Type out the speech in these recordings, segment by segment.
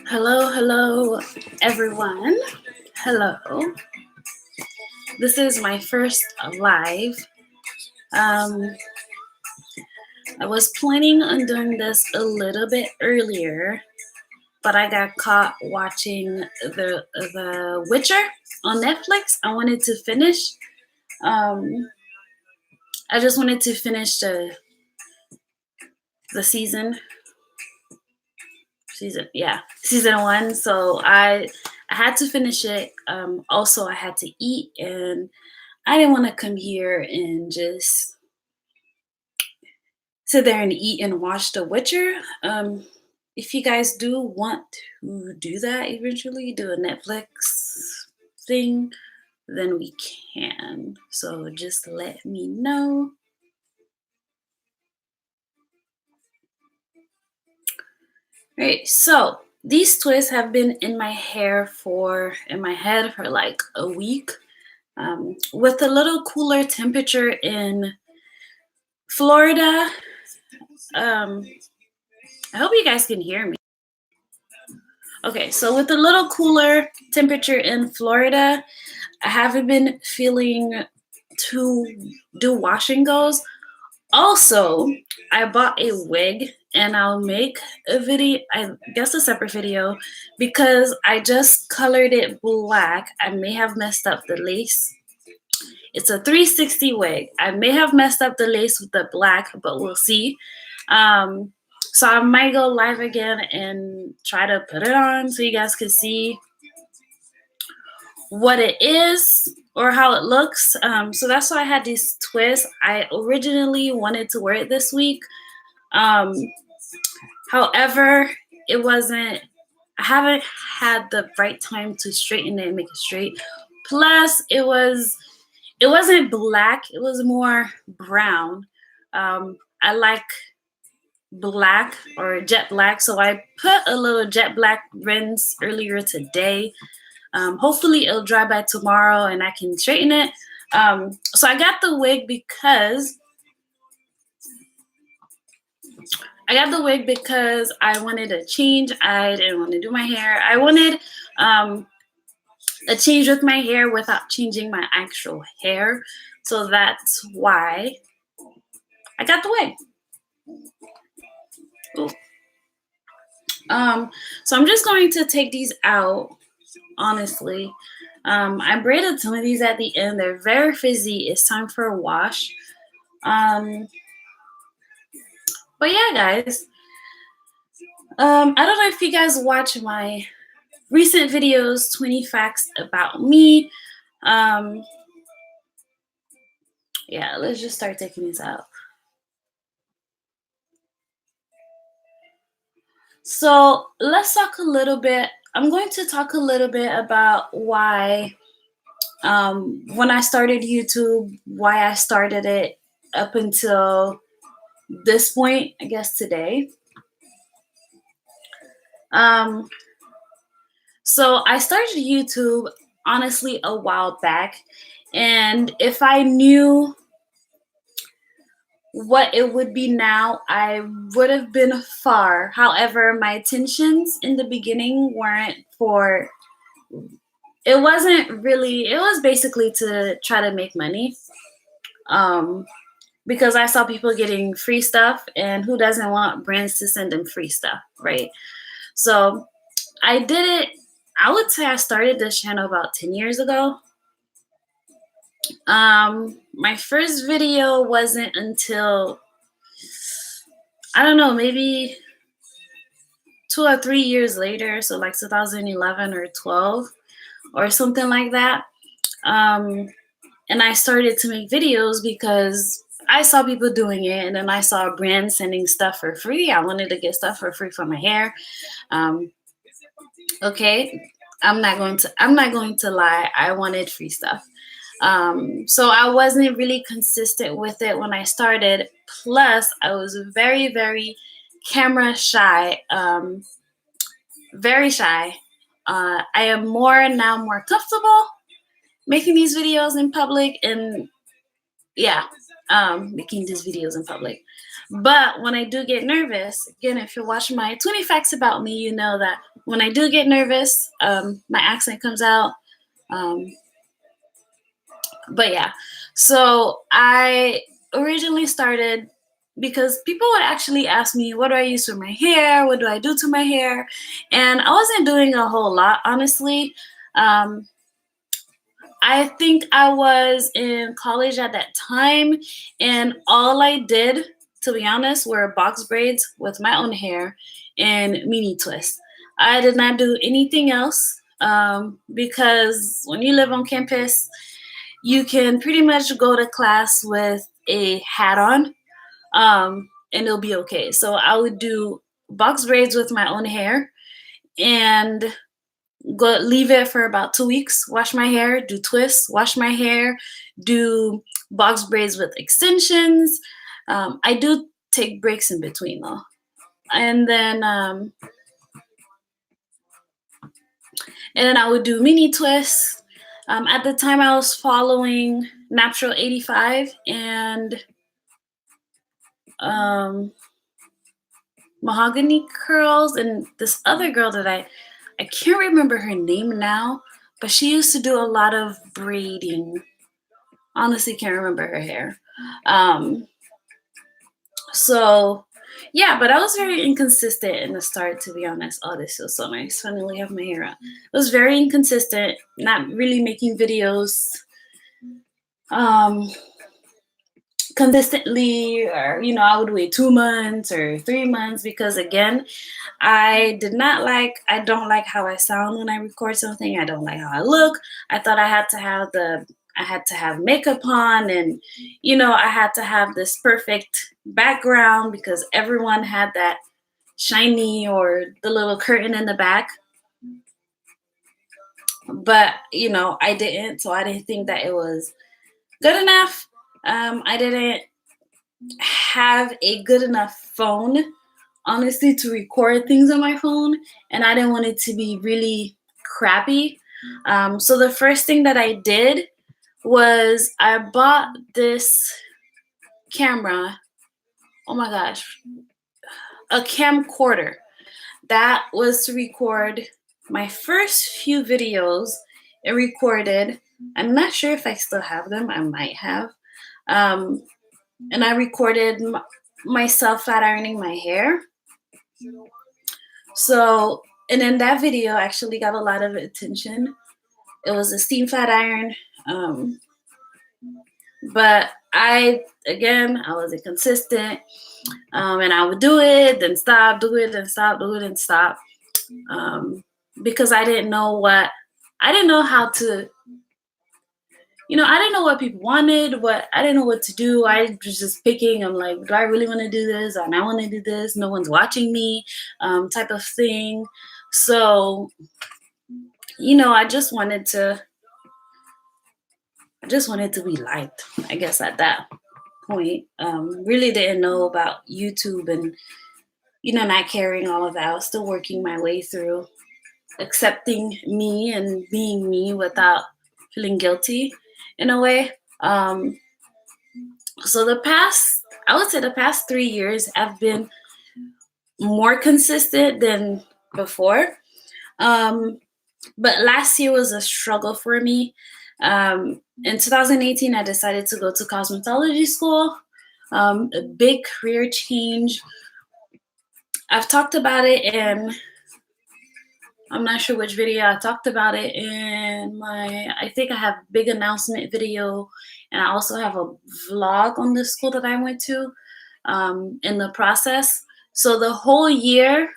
Hello, everyone. Hello. This is my first live. I was planning on doing this a little bit earlier, but I got caught watching the Witcher on Netflix. I wanted to finish. I just wanted to finish the season. Season 1. So I had to finish it. Also, I had to eat, and I didn't want to come here and just sit there and eat and watch The Witcher. If you guys do want to do that eventually, do a Netflix thing, then we can. So just let me know. Right, so these twists have been in my head for like a week. With a little cooler temperature in Florida. I hope you guys can hear me. Okay, so with a little cooler temperature in Florida, I haven't been feeling to do wash and goes. Also, I bought a wig, and I'll make a video, I guess a separate video, because I just colored it black. I may have messed up the lace. It's a 360 wig. I may have messed up the lace with the black, but we'll see. So I might go live again and try to put it on so you guys can see what it is or how it looks. So that's why I had these twists. I originally wanted to wear it this week. However, it wasn't, I haven't had the right time to straighten it and make it straight. Plus, it wasn't black, it was more brown. I like black or jet black, so I put a little jet black rinse earlier today. Hopefully it'll dry by tomorrow and I can straighten it. So I got the wig because I wanted a change. I didn't want to do my hair. I wanted a change with my hair without changing my actual hair. So that's why I got the wig. Ooh. So I'm just going to take these out, honestly. I braided some of these at the end. They're very frizzy. It's time for a wash. But yeah, guys. I don't know if you guys watch my recent videos, 20 facts about me. Yeah, let's just start taking these out. So let's talk a little bit. I'm going to talk a little bit about why, when I started YouTube, why I started it up until this point, I guess today. So I started YouTube honestly a while back, and if I knew what it would be now, I would have been far. However, my intentions in the beginning weren't for, it was basically to try to make money. Because I saw people getting free stuff, and who doesn't want brands to send them free stuff, right? So I did it. I would say I started this channel about 10 years ago. My first video wasn't until, I don't know, maybe 2 or 3 years later, so like 2011 or 12 or something like that. And I started to make videos because I saw people doing it, and then I saw a brand sending stuff for free. I wanted to get stuff for free for my hair. Okay, I'm not going to lie. I wanted free stuff. So I wasn't really consistent with it when I started. Plus, I was very, very camera shy. Very shy. I am more comfortable making these videos in public, and yeah. making these videos in public. But when I do get nervous, again, if you're watching my 20 facts about me, you know that when I do get nervous, my accent comes out. Um, but yeah, so I originally started because people would actually ask me, what do I use for my hair? What do I do to my hair? And I wasn't doing a whole lot, honestly. Um, I think I was in college at that time, and all I did, to be honest, were box braids with my own hair and mini twists. I did not do anything else because when you live on campus, you can pretty much go to class with a hat on, and it'll be okay. So I would do box braids with my own hair and go leave it for about 2 weeks, wash my hair, do twists, wash my hair, do box braids with extensions. I do take breaks in between though. And then I would do mini twists. At the time I was following Natural 85 and Mahogany Curls, and this other girl that I can't remember her name now, but she used to do a lot of braiding. Honestly, can't remember her hair. So yeah, but I was very inconsistent in the start, to be honest. Oh, this feels so nice. Finally have my hair out. I was very inconsistent, not really making videos consistently, or I would wait 2 months or 3 months because again, I don't like how I sound when I record something. I don't like how I look. I thought I had to have makeup on, and I had to have this perfect background because everyone had that shiny or the little curtain in the back. But I didn't, so I didn't think that it was good enough. I didn't have a good enough phone, honestly, to record things on my phone, and I didn't want it to be really crappy. So the first thing that I did was I bought this camera. Oh my gosh, a camcorder that was to record my first few videos. It recorded. I'm not sure if I still have them. I might have. And I recorded myself flat ironing my hair. So, and then that video actually got a lot of attention. It was a steam flat iron. But I was inconsistent. And I would do it, then stop, do it, and stop, do it, and stop. Because I didn't know how to, I didn't know what people wanted, I didn't know what to do. I was just picking. I'm like, do I really want to do this? Or I want to do this? No one's watching me, type of thing. So, I just wanted to be liked, I guess, at that point. Really didn't know about YouTube and, not caring all of that. I was still working my way through accepting me and being me without feeling guilty in a way. So I would say the past 3 years have been more consistent than before. But last year was a struggle for me. In 2018, I decided to go to cosmetology school. A big career change. I've talked about it in, I'm not sure which video. I talked about it in I think I have a big announcement video, and I also have a vlog on the school that I went to in the process. So the whole year,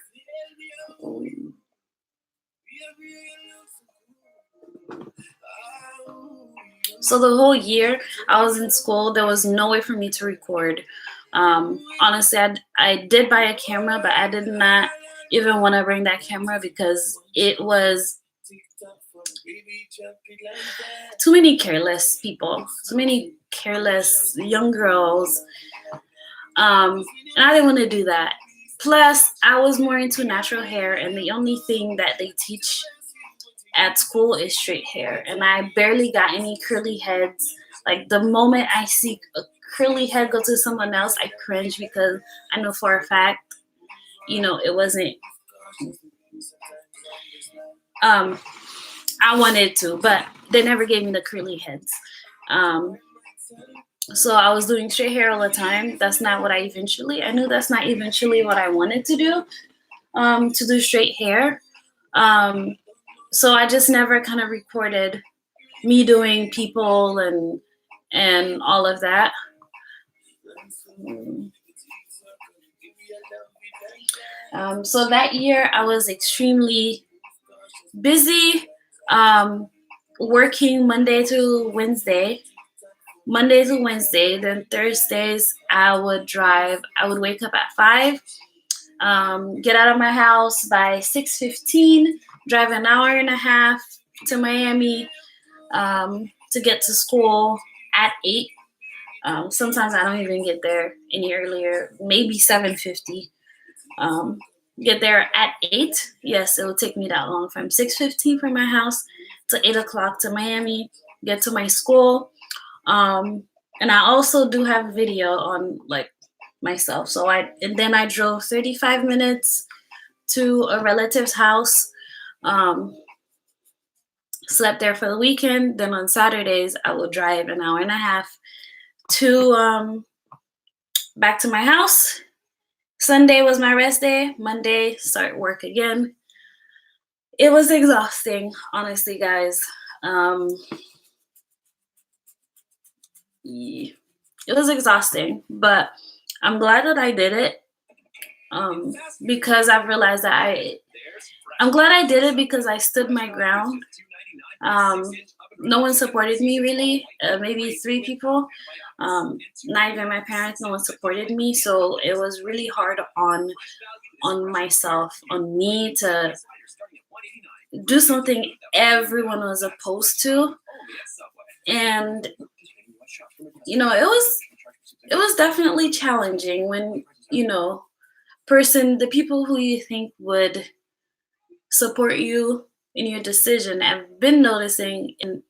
I was in school. There was no way for me to record. Honestly, I did buy a camera, but I did not even want to bring that camera because it was too many careless people, too many careless young girls. And I didn't want to do that. Plus, I was more into natural hair, and the only thing that they teach at school is straight hair, and I barely got any curly heads. Like the moment I see a curly head go to someone else, I cringe because I know for a fact, it wasn't I wanted to, but they never gave me the curly heads. So I was doing straight hair all the time. I knew that's not eventually what I wanted to do straight hair. So I just never kind of recorded me doing people and all of that. So that year I was extremely busy, working Monday to Wednesday. Then Thursdays I would wake up at 5, get out of my house by 6:15, drive an hour and a half to Miami, to get to school at 8. Sometimes I don't even get there any earlier, maybe 7:50. Get there at 8. Yes, it will take me that long, from 6:15 from my house to 8 o'clock to Miami, get to my school. And I also do have video on like myself. And then I drove 35 minutes to a relative's house, slept there for the weekend. Then on Saturdays, I will drive an hour and a half to back to my house. Sunday was my rest day. Monday, start work again. It was exhausting, honestly, guys. It was exhausting, but I'm glad that I did it, because I've realized that I'm glad I did it because I stood my ground. No one supported me really, maybe 3 people, not even my parents. No one supported me, so it was really hard on myself, on me, to do something everyone was opposed to. And it was definitely challenging when the people who you think would support you in your decision, I've been noticing, and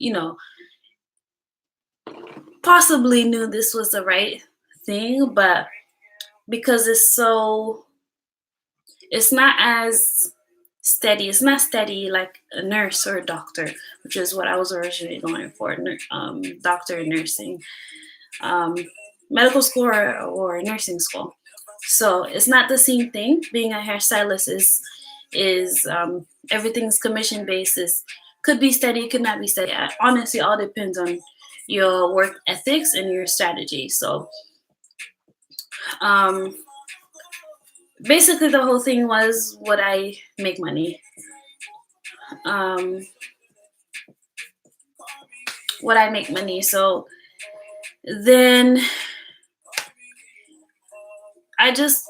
possibly knew this was the right thing, but because it's not as steady. It's not steady like a nurse or a doctor, which is what I was originally going for, doctor and nursing, medical school or nursing school. So it's not the same thing. Being a hairstylist is everything's commission basis. Could be steady, could not be steady. Honestly, all depends on your work ethics and your strategy. So basically the whole thing was, would I make money? Would I make money? So then I just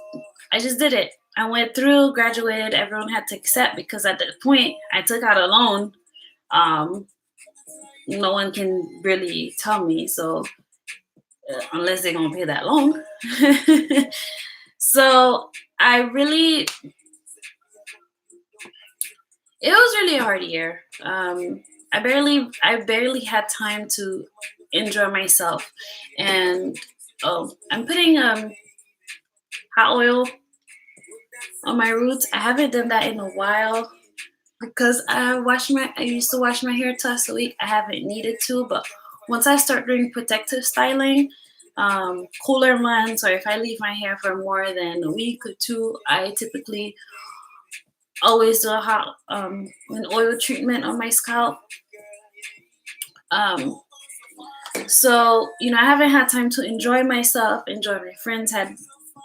did it. I went through, graduated. Everyone had to accept, because at that point I took out a loan. No one can really tell me, so unless they're gonna pay that loan. So it was really a hard year. I barely had time to enjoy myself. And I'm putting hot oil on my roots. I haven't done that in a while because I used to wash my hair twice a week. I haven't needed to, but once I start doing protective styling, cooler months, or if I leave my hair for more than a week or 2, I typically always do an oil treatment on my scalp. So I haven't had time to enjoy myself, enjoy my friends. Had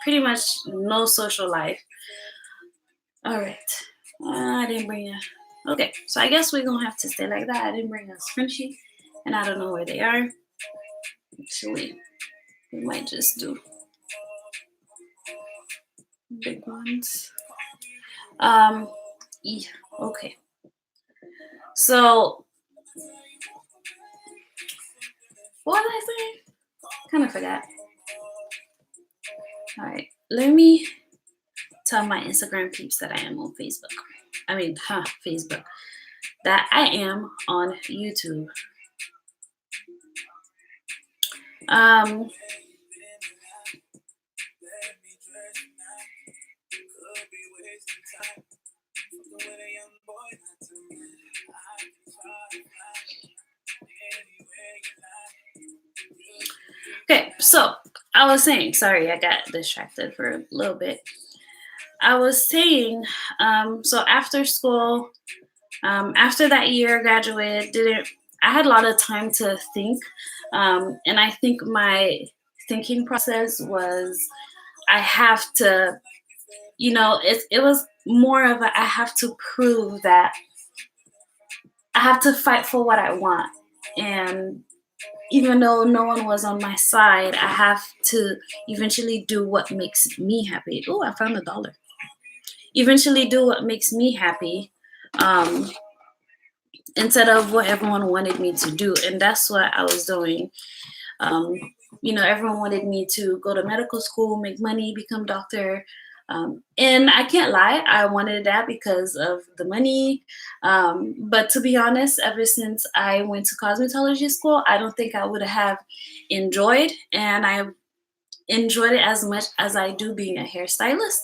pretty much no social life. All right, I didn't bring a. Okay, so I guess we're gonna have to stay like that. I didn't bring a scrunchie, and I don't know where they are. Actually, we might just do big ones. Yeah, okay. So, what was I saying? Kind of forgot. All right, let me tell my Instagram peeps that I am on Facebook. Facebook. That I am on YouTube. Okay, so I was saying, sorry, I got distracted for a little bit. I was saying, so after school, after that year, graduated, didn't I had a lot of time to think, and I think my thinking process was I have to, it was more of a I have to prove that I have to fight for what I want, and even though no one was on my side, I have to eventually do what makes me happy. Oh, I found $1. Eventually do what makes me happy. Um, Instead of what everyone wanted me to do. And that's what I was doing. Um, everyone wanted me to go to medical school, make money, become doctor. And I can't lie, I wanted that because of the money. But to be honest, ever since I went to cosmetology school, I don't think I would have enjoyed, and I enjoyed it as much as I do being a hairstylist.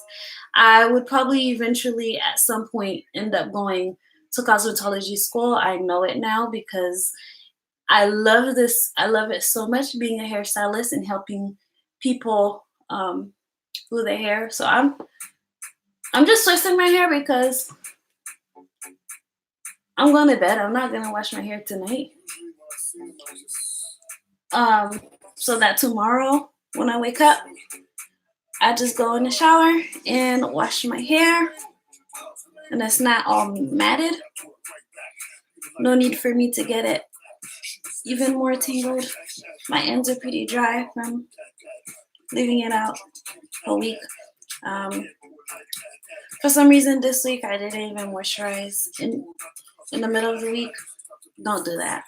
I would probably eventually at some point end up going to cosmetology school. I know it now because I love this. I love it so much being a hairstylist and helping people with their hair. So I'm just twisting my hair because I'm going to bed. I'm not gonna wash my hair tonight. So that tomorrow when I wake up, I just go in the shower and wash my hair, and it's not all matted. No need for me to get it even more tangled. My ends are pretty dry from leaving it out a week. Um, for some reason, this week I didn't even moisturize in the middle of the week. Don't do that.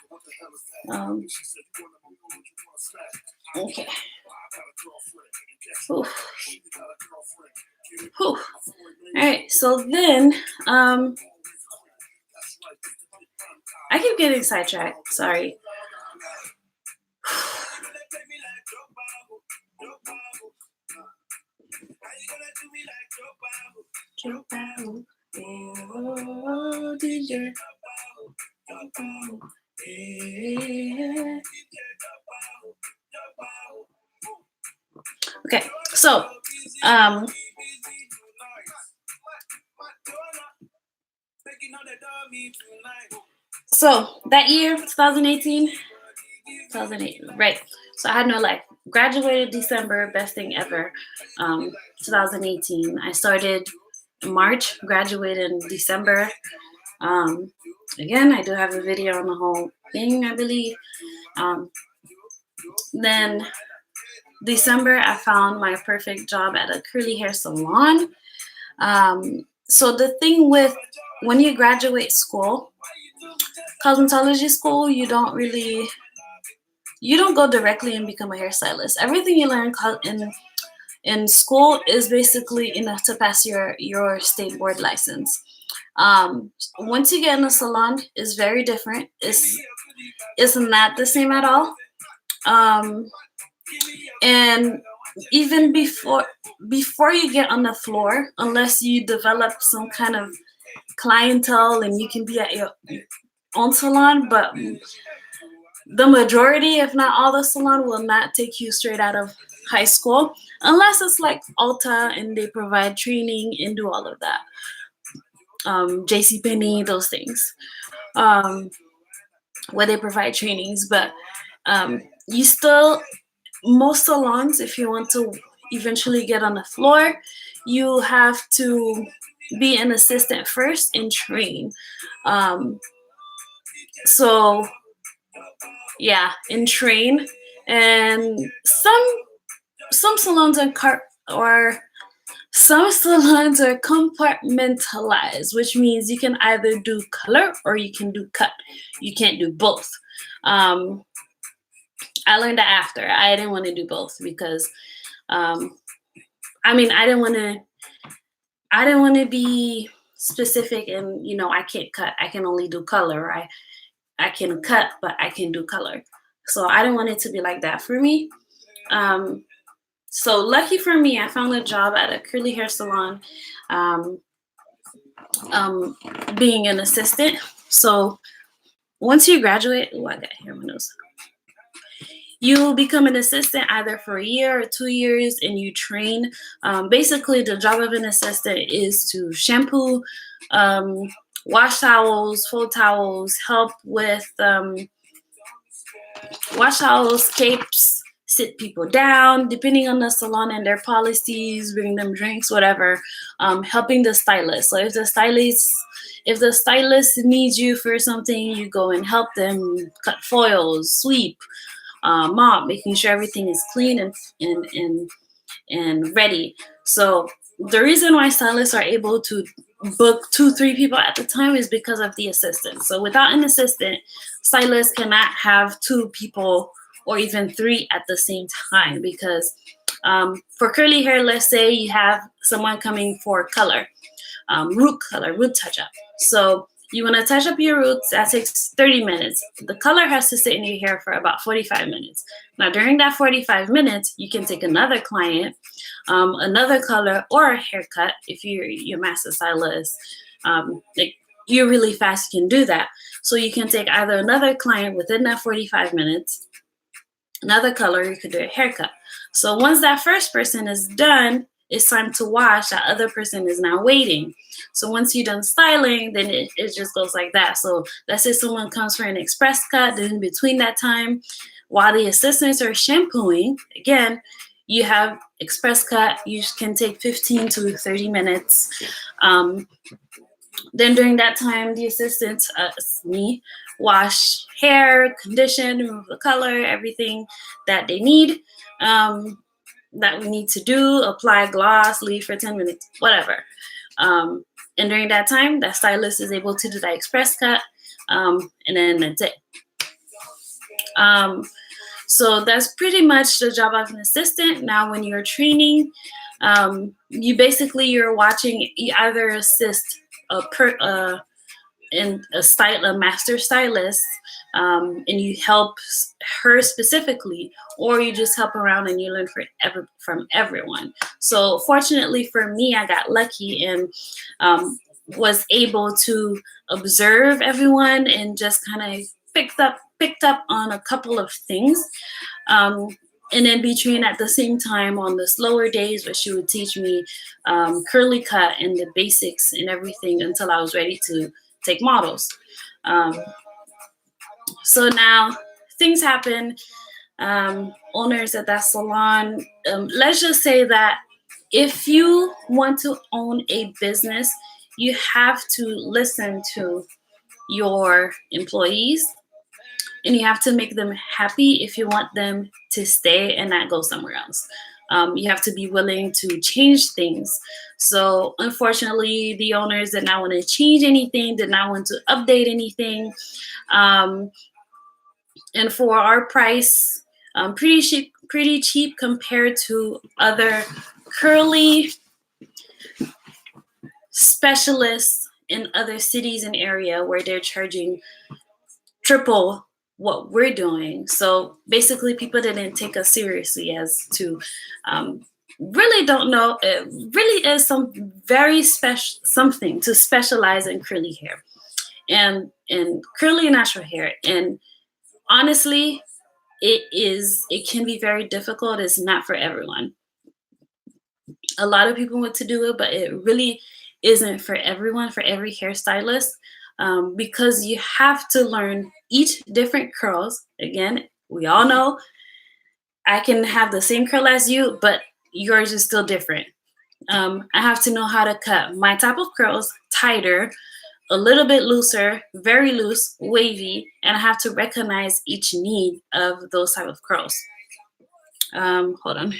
Okay. Oof. All right. So then, I keep getting sidetracked. Sorry. Okay, so that year, 2018, 2008, right? So I had no life. Graduated December, best thing ever. 2018. I started in March, graduated in December. Again, I do have a video on the whole thing, I believe. Then December, I found my perfect job at a curly hair salon. So the thing with when you graduate school, cosmetology school, you don't go directly and become a hairstylist. Everything you learn in school is basically enough to pass your state board license. Once you get in a salon, it's very different. It's not the same at all. And even before you get on the floor, unless you develop some kind of clientele and you can be at your own salon, but the majority, if not all, the salon will not take you straight out of high school unless it's like Ulta and they provide training and do all of that. JCPenney, those things, where they provide trainings, but you still, most salons, if you want to eventually get on the floor, you have to be an assistant first and train. So yeah, and train. And some salons some salons are compartmentalized, which means you can either do color or you can do cut. You can't do both. I learned that after. I didn't want to do both because, I didn't want to be specific and, I can't cut. I can only do color. I can cut, but I can do color. So I didn't want it to be like that for me. So lucky for me, I found a job at a curly hair salon, um, being an assistant. So once you graduate, I got hair in my nose. You become an assistant either for a year or 2 years, and you train. Basically, the job of an assistant is to shampoo, um, wash towels, fold towels, help with wash towels, capes, sit people down, depending on the salon and their policies, bring them drinks, whatever. Helping the stylist. So if the stylist needs you for something, you go and help them cut foils, sweep, mop, making sure everything is clean and ready. So the reason why stylists are able to book 2-3 people at the time is because of the assistant. So without an assistant, stylists cannot have 2 people or even 3 at the same time, because for curly hair, let's say you have someone coming for color, root color, root touch up. So you want to touch up your roots, that takes 30 minutes. The color has to sit in your hair for about 45 minutes. Now, during that 45 minutes, you can take another client, another color, or a haircut if you're your master stylist. Like, you're really fast, you can do that. So you can take either another client within that 45 minutes, another color, you could do a haircut. So once that first person is done, it's time to wash. That other person is now waiting. So once you're done styling, then it just goes like that. So let's say someone comes for an express cut, then in between that time, while the assistants are shampooing, again, you have express cut. You can take 15 to 30 minutes. Then during that time, the assistants, me, wash hair, condition, remove the color, everything that they need, that we need to do, apply gloss, leave for 10 minutes, whatever. And during that time, that stylist is able to do that express cut, and then that's it. So that's pretty much the job of an assistant. Now, when you're training, you're watching, you either assist a master stylist, and you help her specifically, or you just help around and you learn from everyone. So fortunately for me, I got lucky and was able to observe everyone and just kind of picked up on a couple of things. And then be trained at the same time on the slower days, where she would teach me curly cut and the basics and everything until I was ready to take models. So now things happen. Owners at that salon, let's just say that if you want to own a business, you have to listen to your employees, and you have to make them happy if you want them to stay and not go somewhere else. You have to be willing to change things. So unfortunately, the owners did not want to change anything, did not want to update anything. And for our price, pretty cheap compared to other curly specialists in other cities and area where they're charging triple what we're doing. So basically, people didn't take us seriously as to really don't know. It really is some very special something to specialize in curly hair and curly natural hair. And honestly, it can be very difficult. It's not for everyone. A lot of people want to do it, but it really isn't for everyone, for every hairstylist. Because you have to learn each different curls. Again, we all know I can have the same curl as you, but yours is still different. I have to know how to cut my type of curls tighter, a little bit looser, very loose, wavy, and I have to recognize each need of those type of curls. Hold on.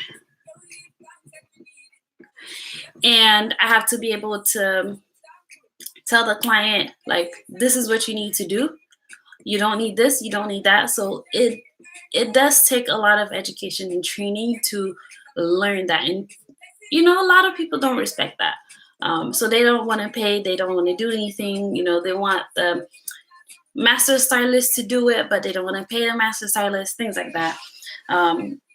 And I have to be able to tell the client, like, this is what you need to do. You don't need this, you don't need that. So it does take a lot of education and training to learn that. And, a lot of people don't respect that. So they don't want to pay, they don't want to do anything. They want the master stylist to do it, but they don't want to pay the master stylist, things like that.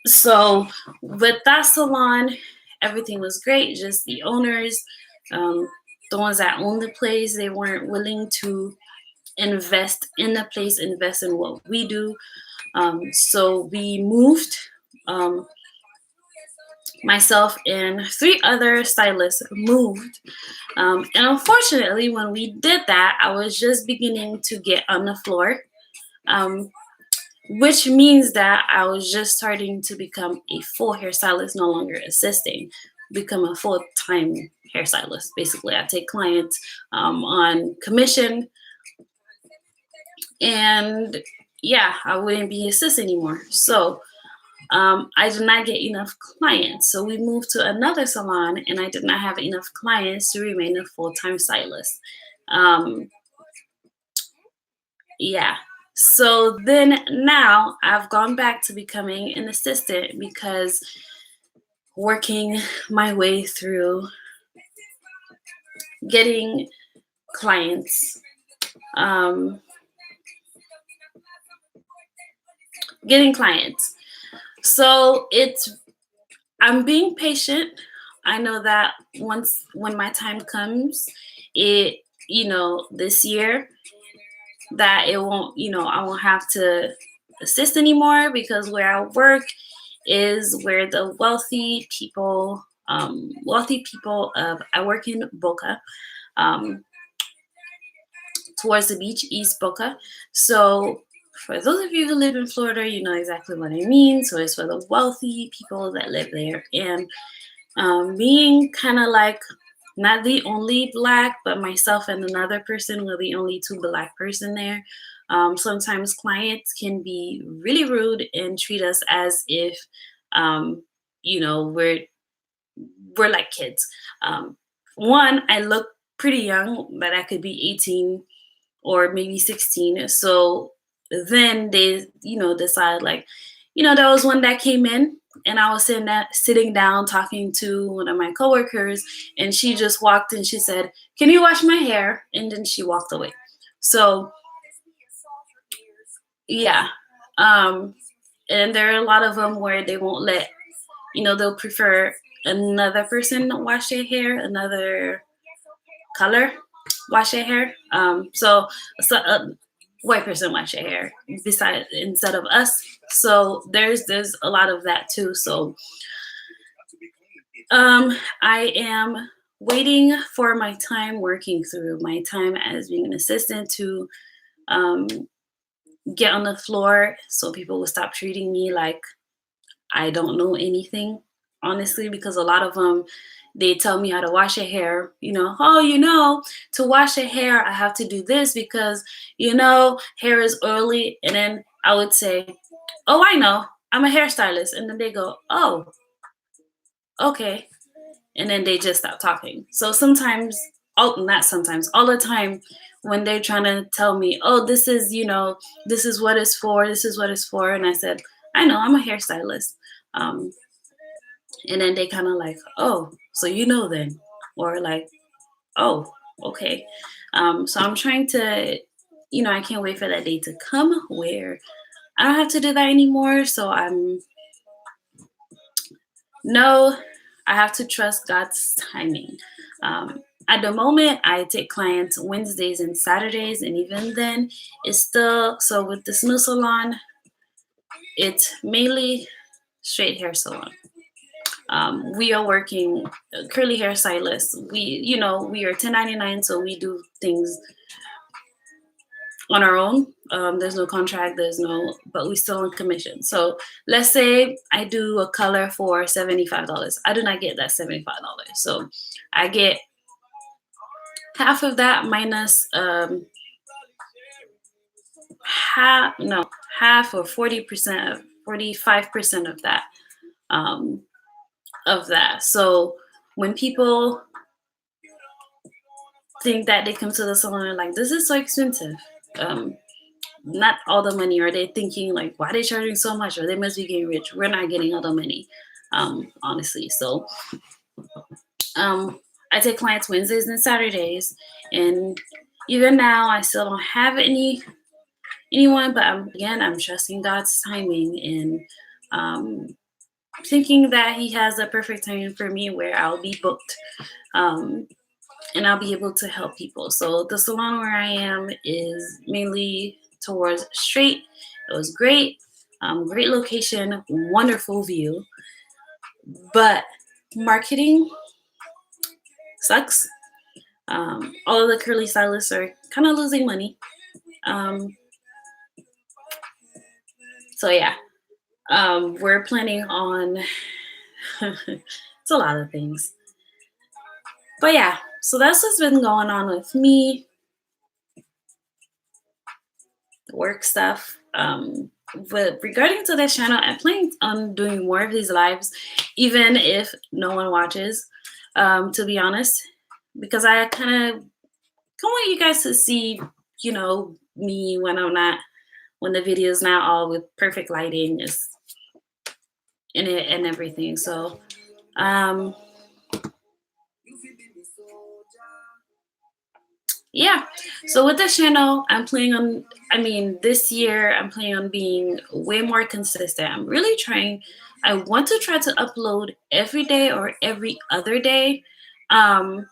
So with that salon, everything was great. Just the owners, um, the ones that own the place, they weren't willing to invest in the place, invest in what we do. So we moved. Um, Myself and three other stylists moved. And unfortunately, when we did that, I was just beginning to get on the floor, um, which means that I was just starting to become a full hairstylist, no longer assisting, become a full-time hairstylist. Basically, I take clients on commission, and yeah, I wouldn't be assist anymore. So I did not get enough clients. So we moved to another salon, and I did not have enough clients to remain a full-time stylist. Um, yeah. So then now I've gone back to becoming an assistant because working my way through getting clients, um, getting clients. So I'm being patient. I know that when my time comes, it, this year, that it won't, I won't have to assist anymore, because where I work is where the wealthy people of, I work in Boca, um, towards the beach, East Boca. So for those of you who live in Florida, you know exactly what I mean. So it's for the wealthy people that live there. And being kind of like not the only black, but myself and another person were the only two black person there. Sometimes clients can be really rude and treat us as if, um, we're like kids. One, I look pretty young, but I could be 18 or maybe 16. So then they, decide like, there was one that came in, and I was sitting down talking to one of my coworkers, and she just walked in. She said, "Can you wash my hair?" And then she walked away. So yeah. Um, and there are a lot of them where they won't let, they'll prefer another person wash their hair, another color wash their hair. So white person wash their hair instead of us. So there's a lot of that too. So I am waiting for my time working through my time as being an assistant to um, get on the floor, so people will stop treating me like I don't know anything, honestly, because a lot of them, they tell me how to wash your hair. Oh, to wash your hair, I have to do this because, hair is oily. And then I would say, "Oh, I know, I'm a hairstylist." And then they go, "Oh, okay." And then they just stop talking. So sometimes, not sometimes, all the time, when they're trying to tell me, "Oh, this is what it's for, this is what it's for." And I said, "I know, I'm a hairstylist." Um, and then they kind of like, "Oh, so then," or like, "Oh, okay." So I'm trying to, I can't wait for that day to come where I don't have to do that anymore. So no, I have to trust God's timing. At the moment, I take clients Wednesdays and Saturdays, and even then, it's still, so with this new salon, it's mainly straight hair salon. We are working curly hair stylists. We are 1099, so we do things on our own. There's no contract, but we still on commission. So let's say I do a color for $75. I do not get that $75. So I get half of that minus half, no, half or 40%, 45% of that. Um, So when people think that they come to the salon and like, "This is so expensive," um, not all the money, or they thinking like, "Why are they charging so much?" Or they must be getting rich. We're not getting all the money, honestly. So I take clients Wednesdays and Saturdays, and even now I still don't have anyone, but I'm trusting God's timing, and thinking that he has a perfect timing for me where I'll be booked. Um, and I'll be able to help people. So the salon where I am is mainly towards straight. It was great, great location, wonderful view, but marketing sucks. All of the curly stylists are kind of losing money. Um, so yeah, we're planning on it's a lot of things. But yeah, so that's what's been going on with me, work stuff. But regarding to this channel, I plan on doing more of these lives, even if no one watches. To be honest, because I kind of want you guys to see, me when I'm not, when the video is not all with perfect lighting is in it and everything. So, um, yeah. So with this channel, this year, I'm planning on being way more consistent. I'm really trying. I want to try to upload every day or every other day. Um,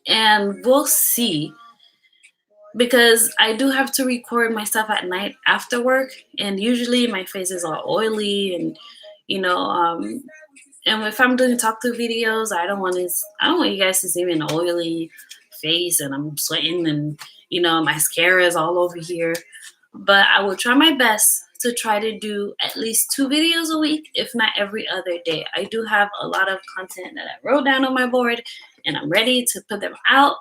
and we'll see, because I do have to record my stuff at night after work, and usually my face is all oily, and you know, um, and if I'm doing talk to videos, I don't want you guys to see me in an oily face and I'm sweating, and mascara is all over here. But I will try my best to try to do at least 2 videos a week, if not every other day. I do have a lot of content that I wrote down on my board, and I'm ready to put them out.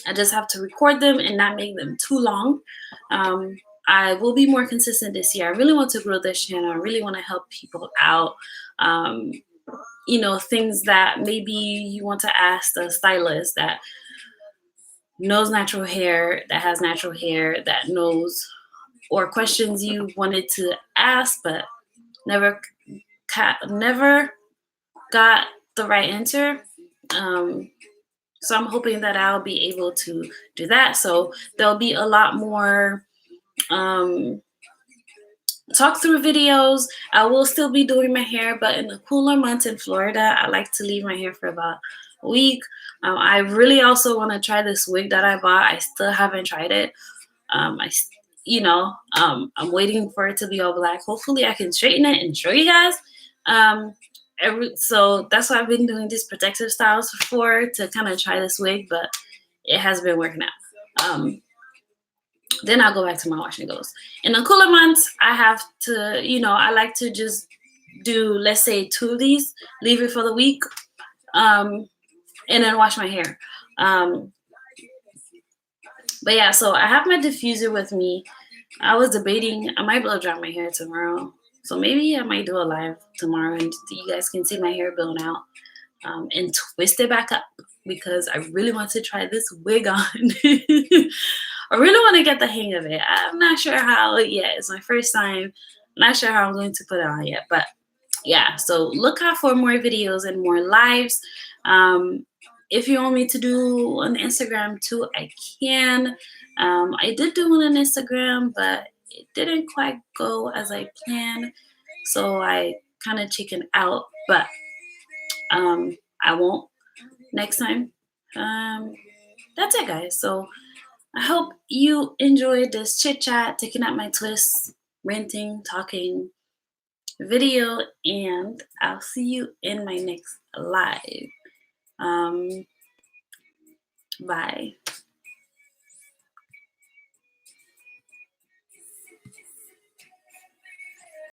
I just have to record them and not make them too long. Um, I will be more consistent this year. I really want to grow this channel. I really want to help people out. Um, things that maybe you want to ask the stylist that knows natural hair, that has natural hair, that knows, or questions you wanted to ask but never never got the right answer. So I'm hoping that I'll be able to do that. So there'll be a lot more um, talk through videos. I will still be doing my hair, but in the cooler months in Florida, I like to leave my hair for about a week. I really also want to try this wig that I bought. I still haven't tried it. I'm waiting for it to be all black. Hopefully I can straighten it and show you guys. So that's why I've been doing these protective styles for, to kind of try this wig, but it has been working out. Then I'll go back to my wash and goes. In the cooler months, I have to, I like to just do, let's say, 2 of these, leave it for the week, and then wash my hair. But yeah, so I have my diffuser with me. I was debating, I might blow dry my hair tomorrow. So maybe I might do a live tomorrow and you guys can see my hair blown out, and twist it back up, because I really want to try this wig on. I really want to get the hang of it. I'm not sure how yet. It's my first time. I'm not sure how I'm going to put it on yet. But yeah, so look out for more videos and more lives. If you want me to do an Instagram too, I can. I did do one on Instagram, but it didn't quite go as I planned. So I kind of chickened out. But I won't next time. That's it, guys. So I hope you enjoyed this chit chat, taking out my twists, ranting, talking video, and I'll see you in my next live. Bye.